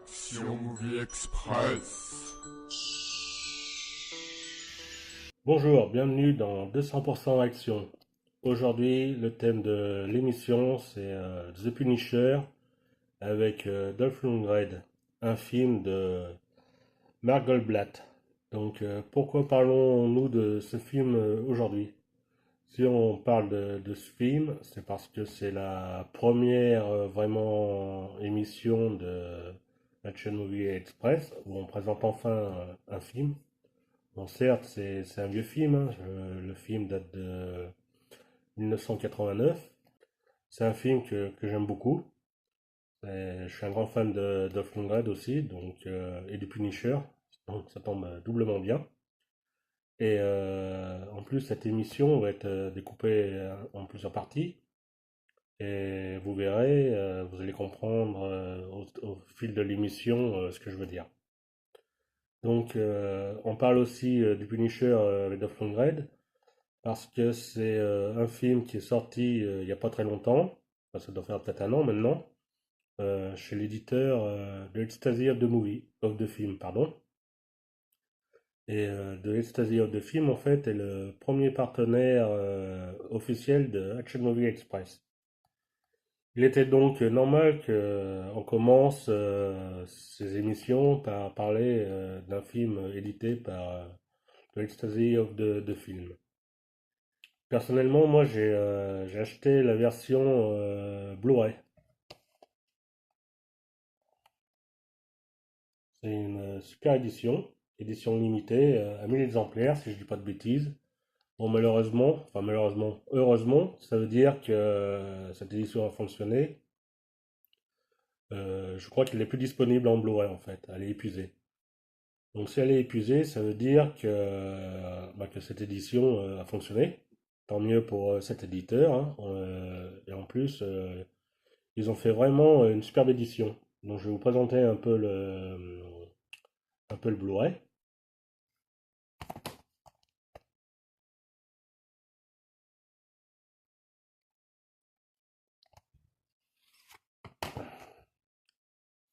Action Movie Express. Bonjour, bienvenue dans 200% Action. Aujourd'hui, le thème de l'émission, c'est The Punisher avec Dolph Lundgren, un film de Mark Goldblatt. Donc, pourquoi parlons-nous de ce film aujourd'hui? Si on parle de ce film, c'est parce que c'est la première vraiment émission de Action Movie Express où on présente enfin un film. Bon, certes, c'est un vieux film, hein, le film date de 1989. C'est un film que j'aime beaucoup. Je suis un grand fan de Dolph Lundgren aussi, et du Punisher, donc ça tombe doublement bien. Et en plus, cette émission va être découpée en plusieurs parties. Et vous verrez, vous allez comprendre au fil de l'émission ce que je veux dire. Donc, on parle aussi du Punisher avec Dolph Lundgren. Parce que c'est un film qui est sorti il n'y a pas très longtemps, enfin, ça doit faire peut-être un an maintenant, chez l'éditeur de Ecstasy of the Film, pardon. Et de Ecstasy of the Film, en fait, est le premier partenaire officiel de Action Movie Express. Il était donc normal qu'on commence ces émissions par parler d'un film édité par de Ecstasy of the Film. Personnellement, moi j'ai acheté la version Blu-ray. C'est une super édition, édition limitée à 1000 exemplaires si je dis pas de bêtises. Bon heureusement, ça veut dire que cette édition a fonctionné. Je crois qu'elle n'est plus disponible en Blu-ray en fait, elle est épuisée. Donc si elle est épuisée, ça veut dire que cette édition a fonctionné. Tant mieux pour cet éditeur, hein. Et en plus, ils ont fait vraiment une superbe édition. Donc je vais vous présenter un peu le Blu-ray.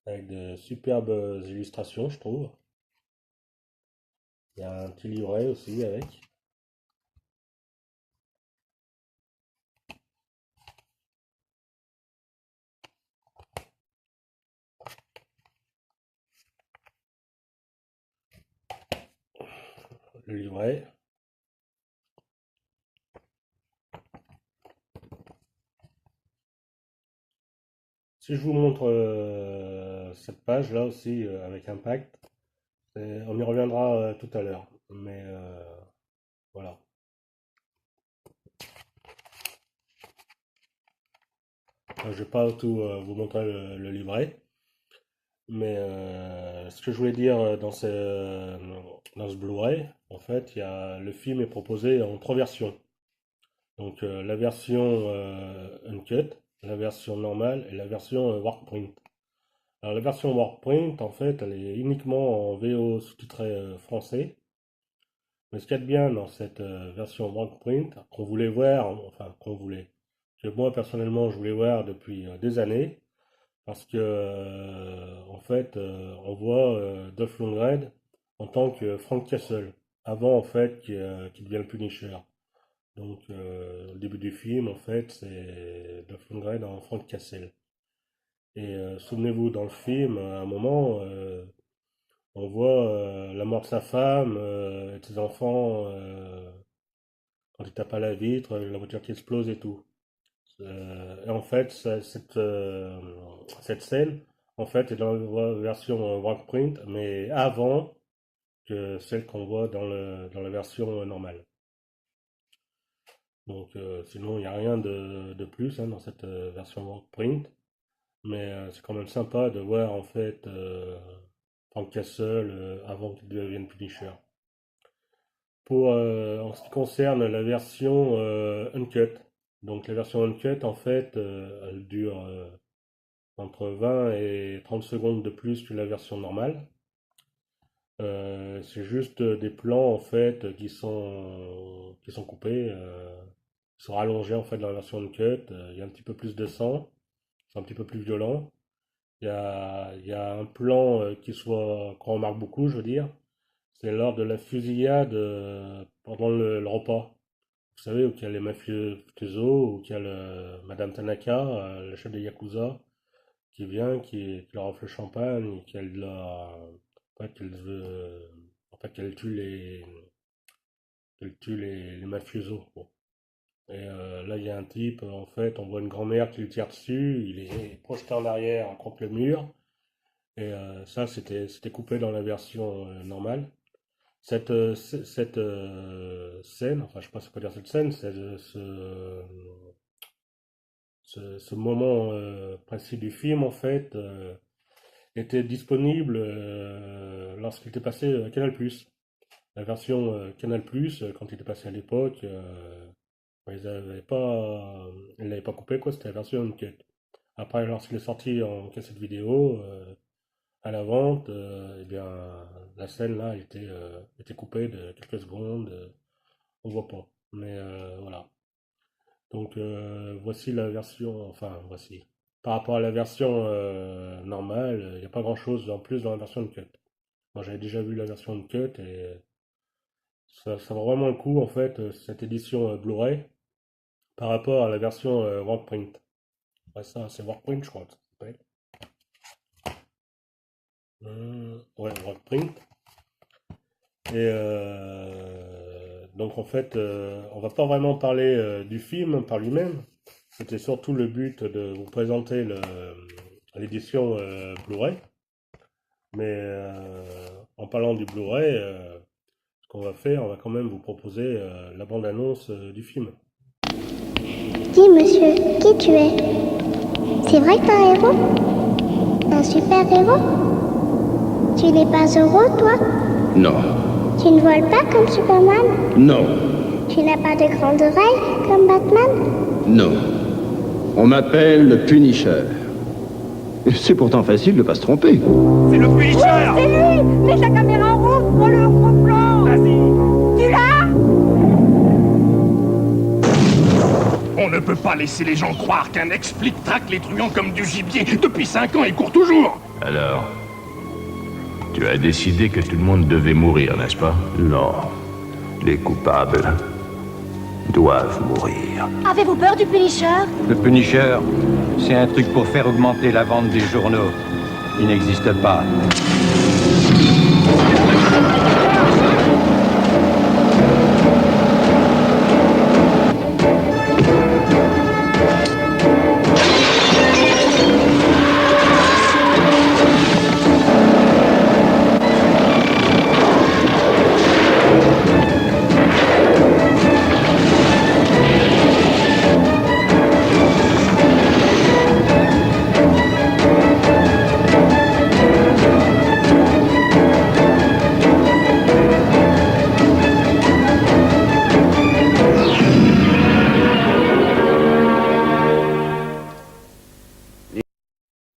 Avec de superbes illustrations, je trouve. Il y a un petit livret aussi avec. Le livret. Si je vous montre cette page là aussi avec impact, on y reviendra tout à l'heure. Mais voilà. Je vais pas tout vous montrer le livret. Mais ce que je voulais dire dans ce Blu-ray, en fait, le film est proposé en trois versions. Donc la version uncut, la version normale et la version workprint. Alors la version workprint, en fait, elle est uniquement en VO sous-titré français. Mais ce qu'il y a de bien dans cette version workprint, qu'on voulait voir, enfin qu'on voulait, que moi personnellement je voulais voir depuis des années, parce que en fait, on voit Dolph Lundgren en tant que Frank Castle, avant en fait qu'il devienne le Punisher. Donc, au début du film, en fait, c'est Dolph Lundgren en Frank Castle. Et souvenez-vous, dans le film, à un moment, on voit la mort de sa femme et de ses enfants quand il tape à la vitre, la voiture qui explose et tout. Et en fait, cette scène, en fait, est dans la version Workprint, mais avant que celle qu'on voit dans la version normale. Donc, sinon, il n'y a rien de plus hein, dans cette version Workprint. Mais c'est quand même sympa de voir en fait Frank Castle avant qu'il devienne Punisher. En ce qui concerne la version Uncut, donc la version Uncut en fait elle dure entre 20 et 30 secondes de plus que la version normale. C'est juste des plans en fait qui sont coupés, qui sont rallongés en fait dans la version Uncut. Il y a un petit peu plus de sang, c'est un petit peu plus violent. il y a un plan qu'on remarque beaucoup, je veux dire. C'est lors de la fusillade pendant le repas. Vous savez, où il y a les mafiosos, où il y a Madame Tanaka, le chef des Yakuza, qui vient, qui leur offre le champagne, et pas qu'elle veut, enfin, qu'elle tue les mafiosos, quoi. Et là, il y a un type, en fait, on voit une grand-mère qui lui tire dessus, il est projeté en arrière contre le mur, et ça, c'était coupé dans la version normale. Cette scène, enfin, je sais pas si on peut dire cette scène, ce moment précis du film, en fait, était disponible lorsqu'il était passé à Canal+. La version Canal+, quand il était passé à l'époque, ils l'avaient pas coupé, quoi, c'était la version uncut. Après, lorsqu'il est sorti en cassette vidéo, à la vente, eh bien, la scène là était coupée de quelques secondes, on voit pas. Mais voilà. Donc voici la version, enfin voici. Par rapport à la version normale, il n'y a pas grand-chose en plus dans la version uncut. Moi j'avais déjà vu la version uncut et ça vaut vraiment le coup en fait, cette édition Blu-ray par rapport à la version Workprint. Ouais, ça, c'est Workprint, je crois que ça s'appelle. Ouais, Workprint. Et donc en fait, on va pas vraiment parler du film par lui-même. C'était surtout le but de vous présenter l'édition Blu-ray. Mais en parlant du Blu-ray, ce qu'on va faire, on va quand même vous proposer la bande-annonce du film. Dis, monsieur, qui tu es? C'est vrai que t'es un héros? Un super-héros? Tu n'es pas heureux, toi? Non, Tu ne voles pas comme Superman? non, Tu n'as pas de grandes oreilles comme Batman? non. On m'appelle le Punisher. C'est pourtant facile de ne pas se tromper. C'est le Punisher! C'est lui! Mets la caméra en route pour le gros plan! Vas-y! Tu l'as? On ne peut pas laisser les gens croire qu'un ex-flic traque les truands comme du gibier. Depuis 5 ans, il court toujours! Alors, tu as décidé que tout le monde devait mourir, n'est-ce pas? Non. Les coupables doivent mourir. Avez-vous peur du Punisher? Le Punisher, c'est un truc pour faire augmenter la vente des journaux. Il n'existe pas.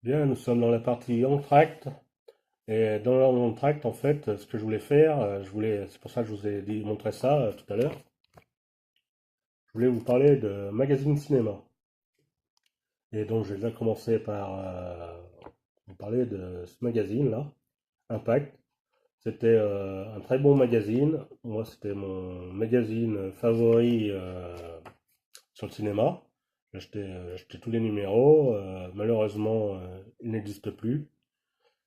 Bien, nous sommes dans la partie entracte. Et dans l'entracte, en fait, ce que je voulais faire, c'est pour ça que je vous ai montré ça tout à l'heure. Je voulais vous parler de magazine cinéma. Et donc, je vais déjà commencer par vous parler de ce magazine-là, Impact. C'était un très bon magazine. Moi, c'était mon magazine favori sur le cinéma. J'achetais tous les numéros. Malheureusement, il n'existe plus.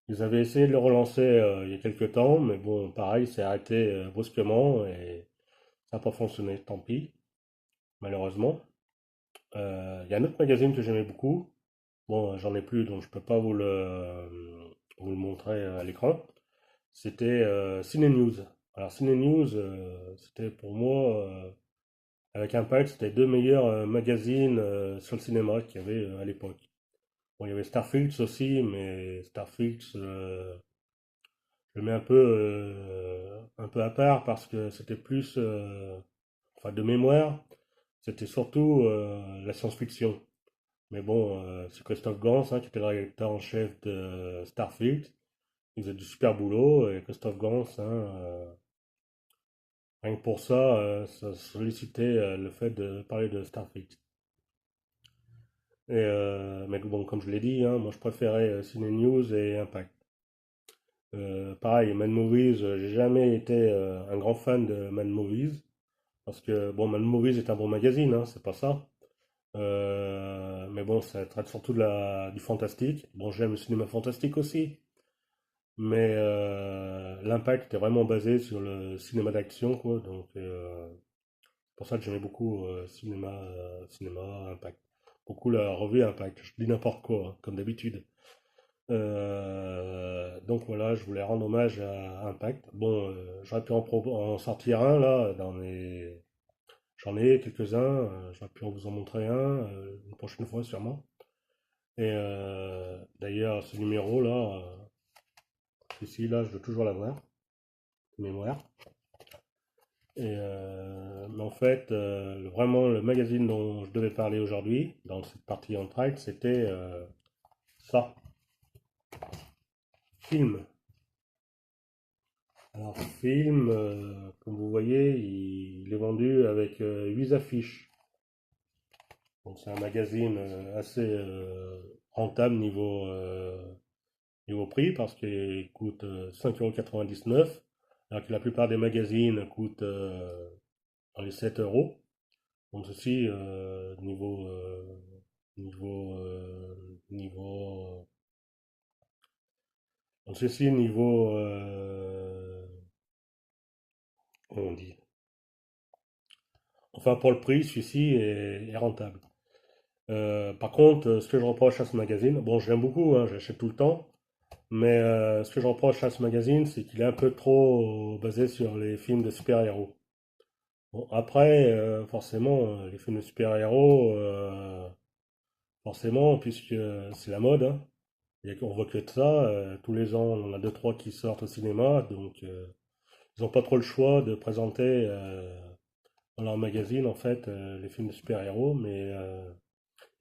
Ils avaient essayé de le relancer il y a quelques temps, mais bon, pareil, c'est arrêté brusquement et ça n'a pas fonctionné. Tant pis, malheureusement. Il y a un autre magazine que j'aimais beaucoup. Bon, j'en ai plus, donc je peux pas vous le montrer à l'écran. C'était Ciné News. Alors Ciné News, c'était pour moi, avec Impact, c'était les deux meilleurs magazines sur le cinéma qu'il y avait à l'époque. Bon, il y avait Starflix aussi, mais Starflix, je le mets un peu à part parce que c'était plus, enfin de mémoire, c'était surtout la science-fiction. Mais bon, c'est Christophe Gans hein, qui était le rédacteur en chef de Starflix. Il faisait du super boulot et Christophe Gans, hein, rien que pour ça, ça sollicitait le fait de parler de Starflix. Mais bon, comme je l'ai dit, hein, moi je préférais Ciné News et Impact. Pareil, Mad Movies, j'ai jamais été un grand fan de Mad Movies, parce que bon, Mad Movies est un bon magazine, hein, c'est pas ça. Mais bon, ça traite surtout du fantastique. Bon, j'aime le cinéma fantastique aussi, mais l'impact est vraiment basé sur le cinéma d'action, quoi. Donc, c'est pour ça que j'aimais beaucoup cinéma Impact. Beaucoup la revue Impact. Je dis n'importe quoi, hein, comme d'habitude. Donc voilà, je voulais rendre hommage à Impact. Bon, j'aurais pu en sortir un là, j'en ai quelques-uns. J'aurais pu vous en montrer un une prochaine fois sûrement. Et d'ailleurs, ce numéro là, ici là, je dois toujours l'avoir, de mémoire. Mais en fait, vraiment, le magazine dont je devais parler aujourd'hui, dans cette partie Entracte, c'était ça, Film. Alors, Film, comme vous voyez, il est vendu avec 8 affiches. Donc, c'est un magazine assez rentable niveau prix, parce qu'il coûte 5,99 €, alors que la plupart des magazines coûtent dans les 7 euros. Donc ceci, niveau, donc ceci niveau, comment on dit? Enfin pour le prix, celui-ci est rentable. Par contre, ce que je reproche à ce magazine, bon je l'aime beaucoup, hein, j'achète tout le temps, mais ce que je reproche à ce magazine, c'est qu'il est un peu trop basé sur les films de super-héros. Bon, après, forcément, les films de super-héros, forcément, puisque c'est la mode, hein. On voit que de ça. Tous les ans, on en a deux, trois qui sortent au cinéma, donc ils n'ont pas trop le choix de présenter dans leur magazine, en fait, les films de super-héros, mais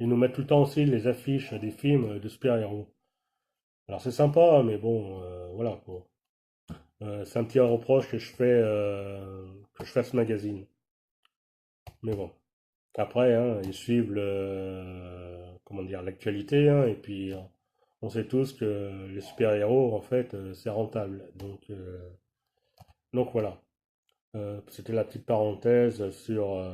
ils nous mettent tout le temps aussi les affiches des films de super-héros. Alors c'est sympa, mais bon, voilà, quoi. C'est un petit reproche que je fais à ce magazine. Mais bon. Après, hein, ils suivent comment dire, l'actualité, hein, et puis on sait tous que les super-héros, en fait, c'est rentable. Donc voilà. C'était la petite parenthèse sur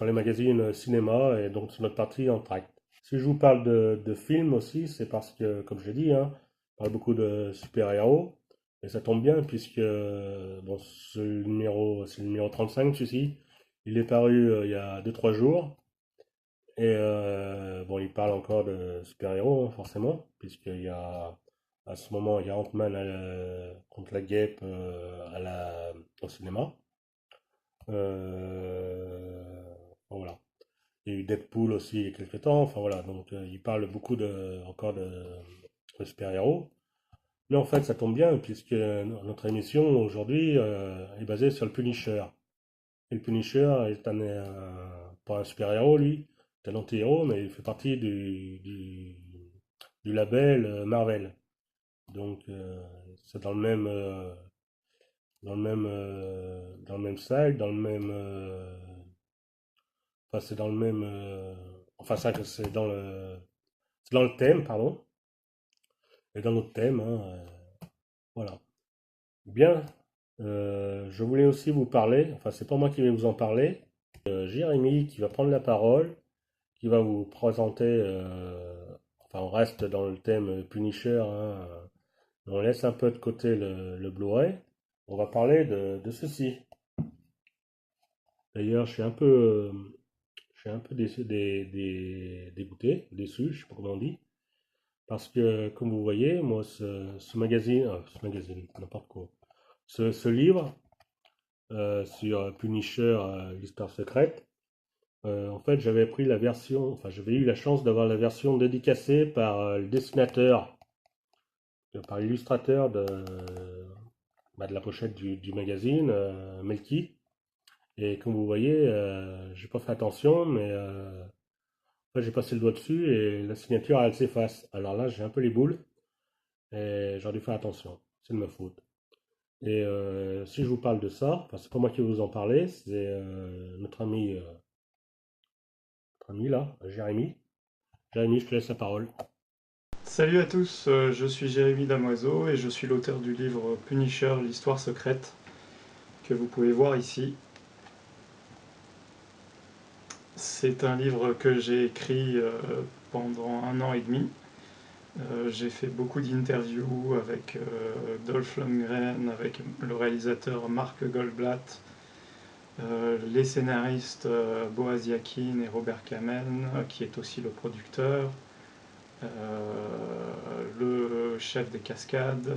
les magazines cinéma et donc sur notre partie en tract. Si je vous parle de films aussi, c'est parce que, comme je l'ai dit, hein, on parle beaucoup de super-héros, et ça tombe bien puisque bon, c'est le numéro 35, celui-ci. Il est paru il y a deux-trois jours. Et bon, il parle encore de super-héros, hein, forcément, puisqu'il y a, à ce moment, il y a Ant-Man contre la guêpe au cinéma. Bon, voilà. Il y a eu Deadpool aussi il y a quelques temps, enfin voilà, donc il parle beaucoup encore de super-héros. Mais en fait, ça tombe bien, puisque notre émission aujourd'hui est basée sur le Punisher. Et le Punisher est pas un super-héros, lui, c'est un anti-héros, mais il fait partie du label Marvel. Donc, c'est dans le même sac, enfin, c'est dans le même, enfin, ça, c'est dans le thème, pardon, et dans notre thème, hein, voilà. Bien, je voulais aussi vous parler, enfin, c'est pas moi qui vais vous en parler, Jérémy qui va prendre la parole, qui va vous présenter, enfin on reste dans le thème Punisher, hein, on laisse un peu de côté le Blu-ray, on va parler de ceci. D'ailleurs, je suis un peu dégoûté, déçu, je sais pas comment on dit, parce que comme vous voyez, moi ce magazine, n'importe quoi, ce livre sur Punisher, l'histoire secrète. En fait, j'avais pris la version, enfin, j'avais eu la chance d'avoir la version dédicacée par le dessinateur, par l'illustrateur de la pochette du magazine, Melky. Et comme vous voyez, j'ai pas fait attention, mais en fait, j'ai passé le doigt dessus et la signature, elle s'efface. Alors là, j'ai un peu les boules et j'aurais dû faire attention. C'est de ma faute. Et si je vous parle de ça, enfin, c'est pas moi qui vais vous en parler, c'est notre ami là, Jérémy. Jérémy, je te laisse la parole. Salut à tous, je suis Jérémy Damoiseau et je suis l'auteur du livre Punisher, l'histoire secrète, que vous pouvez voir ici. C'est un livre que j'ai écrit pendant 1 an et demi. J'ai fait beaucoup d'interviews avec Dolph Lundgren, avec le réalisateur Mark Goldblatt, les scénaristes Boaz Yakin et Robert Kamen, qui est aussi le producteur, le chef des cascades,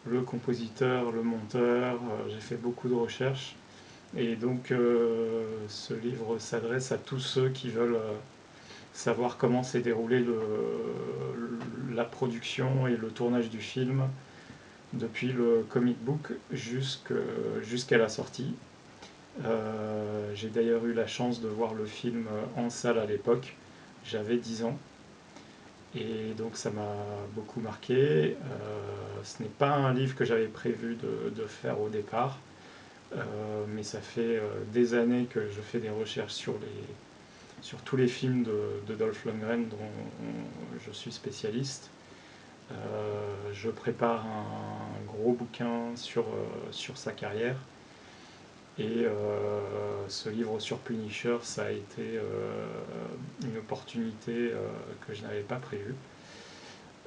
le compositeur, le monteur. J'ai fait beaucoup de recherches. Et donc ce livre s'adresse à tous ceux qui veulent savoir comment s'est déroulé la production et le tournage du film depuis le comic book jusqu'à la sortie. J'ai d'ailleurs eu la chance de voir le film en salle à l'époque, j'avais 10 ans, et donc ça m'a beaucoup marqué. Ce n'est pas un livre que j'avais prévu de faire au départ, mais ça fait des années que je fais des recherches sur tous les films de Dolph Lundgren dont je suis spécialiste. Je prépare un gros bouquin sur sa carrière, et ce livre sur Punisher, ça a été une opportunité que je n'avais pas prévue.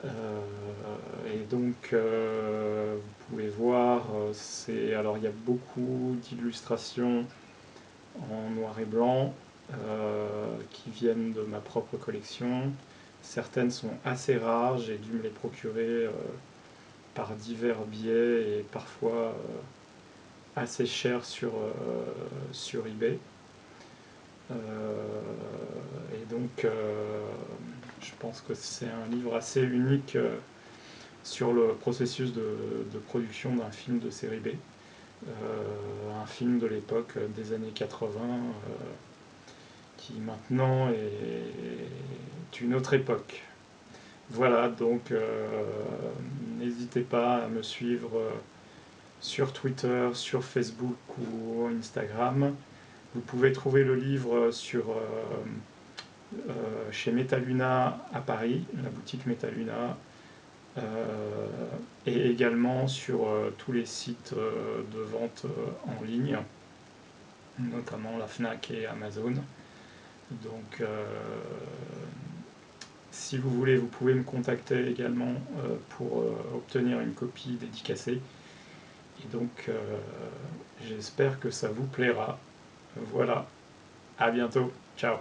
Et donc vous pouvez voir, alors il y a beaucoup d'illustrations en noir et blanc qui viennent de ma propre collection. Certaines sont assez rares, j'ai dû me les procurer par divers biais et parfois assez cher sur eBay. Et donc je pense que c'est un livre assez unique sur le processus de production d'un film de série B. Un film de l'époque des années 80 qui maintenant est une autre époque. Voilà, donc n'hésitez pas à me suivre sur Twitter, sur Facebook ou Instagram. Vous pouvez trouver le livre chez Metaluna à Paris, la boutique Metaluna, et également sur tous les sites de vente en ligne, notamment la Fnac et Amazon. Donc si vous voulez, vous pouvez me contacter également pour obtenir une copie dédicacée. Et donc j'espère que ça vous plaira. Voilà, à bientôt, ciao.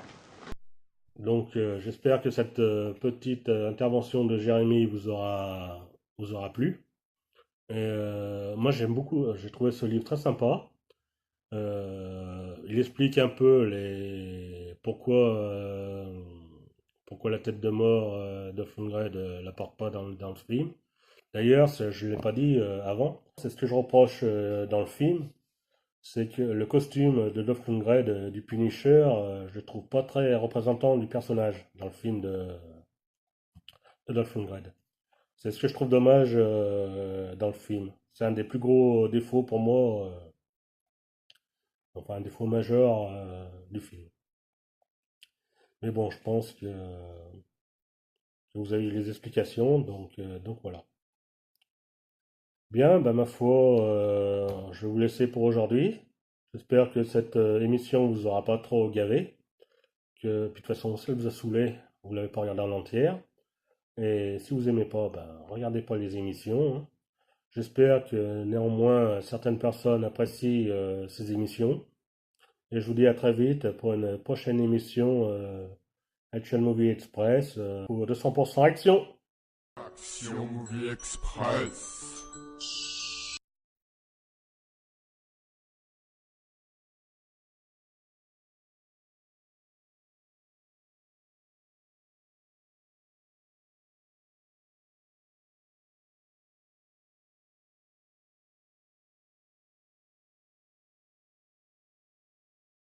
Donc j'espère que cette petite intervention de Jérémy vous aura plu. Moi j'aime beaucoup, j'ai trouvé ce livre très sympa. Il explique un peu pourquoi la tête de mort de Lundgren ne l'apparaît pas dans le film. D'ailleurs, je ne l'ai pas dit avant, c'est ce que je reproche dans le film, c'est que le costume de Dolph Lundgren du Punisher, je le trouve pas très représentant du personnage dans le film de Dolph Lundgren. C'est ce que je trouve dommage dans le film. C'est un des plus gros défauts pour moi, enfin un défaut majeur du film. Mais bon, je pense que vous avez eu les explications, donc voilà. Bien, ben ma foi, je vais vous laisser pour aujourd'hui. J'espère que cette émission vous aura pas trop gavé, puis de toute façon, si elle vous a saoulé, vous l'avez pas regardé en entière. Et si vous aimez pas, ben regardez pas les émissions, hein. J'espère que néanmoins certaines personnes apprécient ces émissions. Et je vous dis à très vite pour une prochaine émission Action Movie Express pour 200% Action. Action Movie Express.